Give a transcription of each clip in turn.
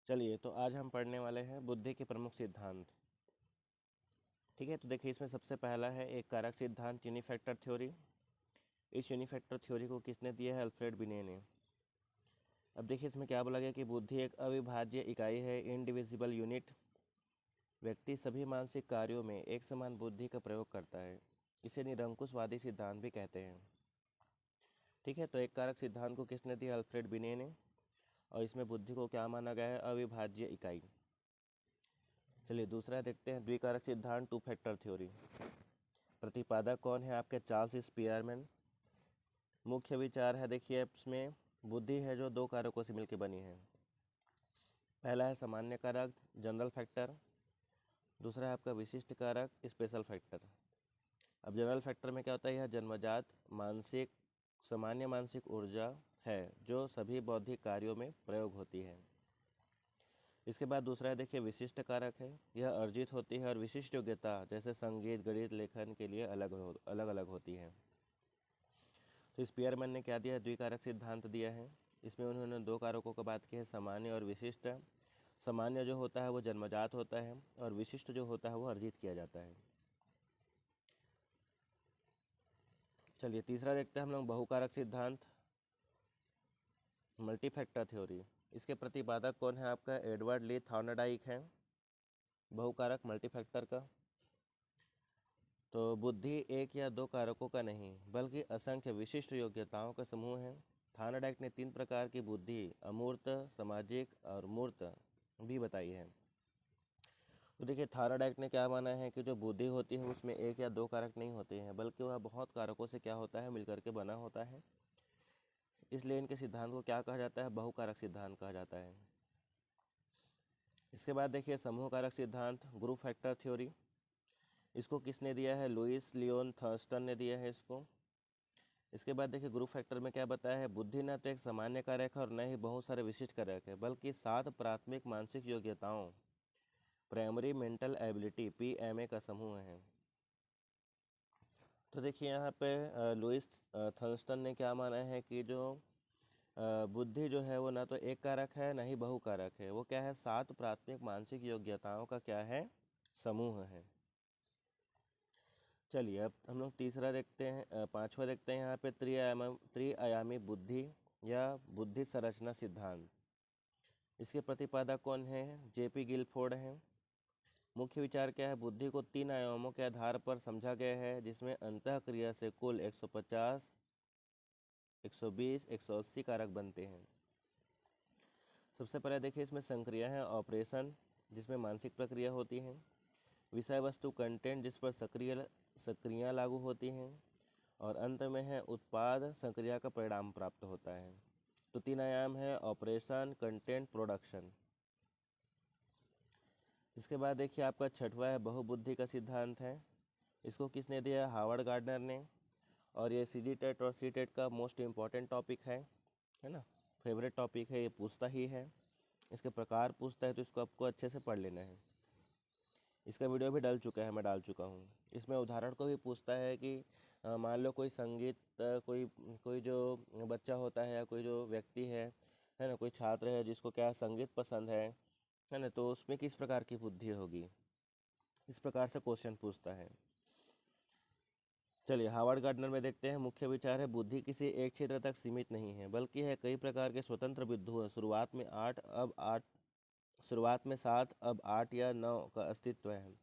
चलिए, तो आज हम पढ़ने वाले हैं बुद्धि के प्रमुख सिद्धांत। ठीक है, तो देखिए इसमें सबसे पहला है एक कारक सिद्धांत, यूनिफैक्टर थ्योरी। इस यूनिफैक्टर थ्योरी को किसने दिया है? अल्फ्रेड बिने ने। अब देखिए इसमें क्या बोला गया कि बुद्धि एक अविभाज्य इकाई है, इनडिविजिबल यूनिट। व्यक्ति सभी मानसिक कार्यों में एक समान बुद्धि का प्रयोग करता है। इसे निरंकुशवादी सिद्धांत भी कहते हैं। ठीक है, तो एक कारक सिद्धांत को किसने दिया? अल्फ्रेड बिने ने। और इसमें बुद्धि को क्या माना गया है? अविभाज्य इकाई। चलिए दूसरा देखते हैं, द्विकारक सिद्धांत, टू फैक्टर थ्योरी। प्रतिपादक कौन है आपके? Charles Spearman. मुख्य विचार है, देखिए इसमें बुद्धि है जो दो कारकों से मिलकर बनी है। पहला है सामान्य कारक, जनरल फैक्टर। दूसरा है आपका विशिष्ट कारक, स्पेशल फैक्टर। अब जनरल फैक्टर में क्या होता है? यह जन्मजात मानसिक सामान्य मानसिक ऊर्जा है जो सभी बौद्धिक कार्यों में प्रयोग होती है। इसके बाद दूसरा है, देखिए विशिष्ट कारक है। यह अर्जित होती है और विशिष्ट योग्यता जैसे संगीत, गणित, लेखन के लिए अलग अलग होती है। तो स्पीयरमैन ने क्या दिया? द्विकारक सिद्धांत दिया है। इसमें उन्होंने दो कारकों की बात की है, सामान्य और विशिष्ट। सामान्य जो होता है वो जन्मजात होता है और विशिष्ट जो होता है वो अर्जित किया जाता है। चलिए तीसरा देखते हैं हम लोग, बहुकारक सिद्धांत, मल्टी फैक्टर थ्योरी। इसके प्रतिपादक कौन है आपका? एडवर्ड ली थॉर्नडाइक है, बहुकारक मल्टी फैक्टर का। तो बुद्धि एक या दो कारकों का नहीं बल्कि असंख्य विशिष्ट योग्यताओं का समूह है। थॉर्नडाइक ने 3 प्रकार की बुद्धि, अमूर्त, सामाजिक और मूर्त भी बताई है। तो देखिए थॉर्नडाइक ने क्या माना है कि जो बुद्धि होती है उसमें एक या दो कारक नहीं होते हैं बल्कि वह बहुत कारकों से क्या होता है? मिलकर के बना होता है। इसलिए इनके सिद्धांत को क्या कहा जाता है? बहुकारक सिद्धांत कहा जाता है। इसके बाद देखिए समूह कारक सिद्धांत, ग्रुप फैक्टर थ्योरी। इसको किसने दिया है? लुइस लियोन थर्स्टन ने दिया है इसको। इसके बाद देखिए ग्रुप फैक्टर में क्या बताया है? बुद्धि न तो एक सामान्य कारक है और न ही बहुत सारे विशिष्ट कारक है बल्कि 7 प्राथमिक मानसिक योग्यताओं, प्राइमरी मेंटल एबिलिटी PMA का समूह है। तो देखिए यहाँ पे लुइस थर्स्टन ने क्या माना है कि जो बुद्धि जो है वो ना तो एक कारक है ना ही बहुकारक है, वो क्या है? 7 प्राथमिक मानसिक योग्यताओं का क्या है? समूह है। चलिए अब हम लोग तीसरा देखते हैं, पांचवा देखते हैं यहाँ पे, त्रिआयामी बुद्धि या बुद्धि संरचना सिद्धांत। इसके प्रतिपादक कौन है? JP गिलफोर्ड हैं। मुख्य विचार क्या है? बुद्धि को 3 आयामों के आधार पर समझा गया है जिसमें अंतःक्रिया से कुल 150, 120, 180 कारक बनते हैं। सबसे पहले देखिए इसमें संक्रिया है, ऑपरेशन, जिसमें मानसिक प्रक्रिया होती हैं। विषय वस्तु, कंटेंट, जिस पर सक्रियाँ लागू होती हैं। और अंत में है उत्पाद, संक्रिया का परिणाम प्राप्त होता है। तो 3 आयाम है, ऑपरेशन, कंटेंट, प्रोडक्शन। इसके बाद देखिए आपका छठवा है बहुबुद्धि का सिद्धांत है। इसको किसने दिया? हार्वर्ड गार्डनर ने। और ये CG टेट और C-टेट का मोस्ट इम्पॉर्टेंट टॉपिक है ना, फेवरेट टॉपिक है, ये पूछता ही है। इसके प्रकार पूछता है तो इसको आपको अच्छे से पढ़ लेना है। इसका वीडियो भी डल चुका है, मैं डाल चुका हूँ। इसमें उदाहरण को भी पूछता है कि मान लो कोई संगीत, कोई कोई जो बच्चा होता है या कोई जो व्यक्ति है ना, कोई छात्र है जिसको क्या संगीत पसंद है ना, तो उसमें किस प्रकार की बुद्धि होगी, इस प्रकार से क्वेश्चन पूछता है। चलिए हार्वर्ड गार्डनर में देखते हैं, मुख्य विचार है बुद्धि किसी एक क्षेत्र तक सीमित नहीं है बल्कि है कई प्रकार के स्वतंत्र बिंदु हैं। शुरुआत में 7 अब 8 या 9 का अस्तित्व है,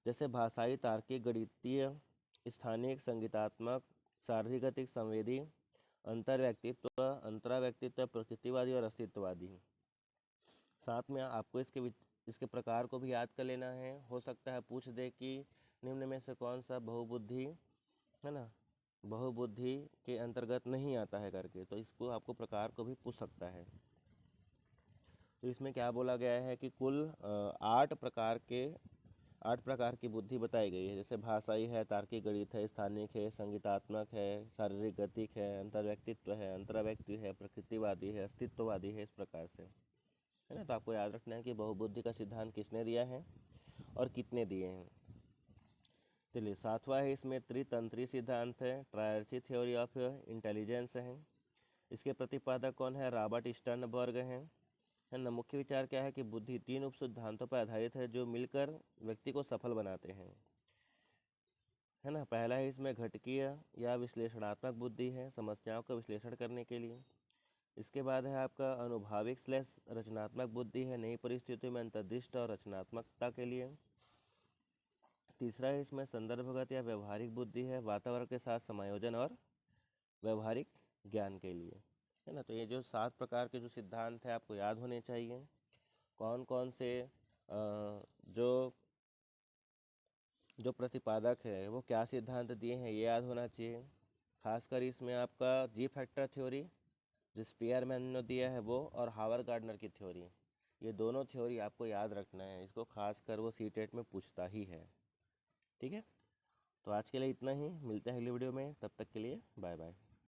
जैसे भाषाई, तार्किक, गणितीय, स्थानिक, संगीतात्मक, शारीरिक, संवेदी, अंतर्व्यक्तित्व, अंतराव्यक्तित्व, प्रकृतिवादी और अस्तित्ववादी। साथ में आपको इसके प्रकार को भी याद कर लेना है। हो सकता है पूछ दे कि निम्न में से कौन सा बहुबुद्धि है ना, बहुबुद्धि के अंतर्गत नहीं आता है करके, तो इसको आपको प्रकार को भी पूछ सकता है। तो इसमें क्या बोला गया है कि कुल 8 प्रकार की बुद्धि बताई गई है, जैसे भाषाई है, तार्किक, गणित है, स्थानिक है, संगीतात्मक है, शारीरिक गतिक है, अंतर्व्यक्तित्व है, अंतराव्यक्ति है, प्रकृतिवादी है, अस्तित्ववादी है, इस प्रकार से है ना। तो आपको याद रखना है कि बहुबुद्धि का सिद्धांत किसने दिया है और कितने दिए हैं। चलिए सातवां है, इसमें त्रितंत्री सिद्धांत है, ट्रायर्ची थ्योरी ऑफ इंटेलिजेंस है। इसके प्रतिपादक कौन है? रॉबर्ट स्टर्नबर्ग हैं। है ना। मुख्य विचार क्या है कि बुद्धि 3 उप सिद्धांतों पर आधारित है जो मिलकर व्यक्ति को सफल बनाते हैं, है ना। पहला है इसमें घटकीय या विश्लेषणात्मक बुद्धि है, समस्याओं का विश्लेषण करने के लिए। इसके बाद है आपका अनुभाविक स्लैश रचनात्मक बुद्धि है, नई परिस्थितियों में अंतर्दृष्टि और रचनात्मकता के लिए। तीसरा है इसमें संदर्भगत या व्यवहारिक बुद्धि है, वातावरण के साथ समायोजन और व्यवहारिक ज्ञान के लिए, है ना। तो ये जो 7 प्रकार के जो सिद्धांत है आपको याद होने चाहिए। कौन कौन से जो जो प्रतिपादक है वो क्या सिद्धांत दिए हैं ये याद होना चाहिए। खासकर इसमें आपका जी फैक्टर थ्योरी जो स्पीयरमैन ने दिया है वो, और हावर गार्डनर की थ्योरी, ये दोनों थ्योरी आपको याद रखना है। इसको खासकर वो सीटेट में पूछता ही है। ठीक है, तो आज के लिए इतना ही, मिलते हैं अगली वीडियो में, तब तक के लिए बाय बाय।